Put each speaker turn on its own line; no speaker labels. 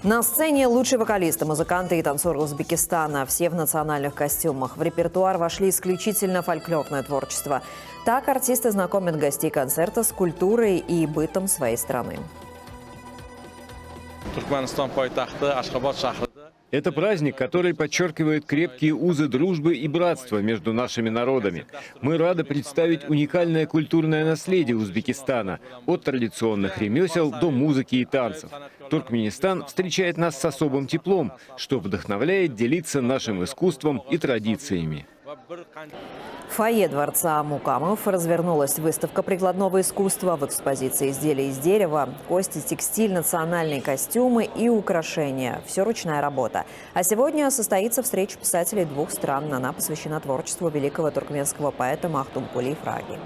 На сцене лучшие вокалисты, музыканты и танцоры Узбекистана. Все в национальных костюмах. В репертуар вошли исключительно фольклорное творчество. Так артисты знакомят гостей концерта с культурой и бытом своей страны.
Это праздник, который подчеркивает крепкие узы дружбы и братства между нашими народами. Мы рады представить уникальное культурное наследие Узбекистана, от традиционных ремесел до музыки и танцев. Туркменистан встречает нас с особым теплом, что вдохновляет делиться нашим искусством и традициями.
В фойе дворца Мукамов развернулась выставка прикладного искусства. В экспозиции изделия из дерева, кости, текстиль, национальные костюмы и украшения. Все ручная работа. А сегодня состоится встреча писателей двух стран. Она посвящена творчеству великого туркменского поэта Махтумкули Ифраги.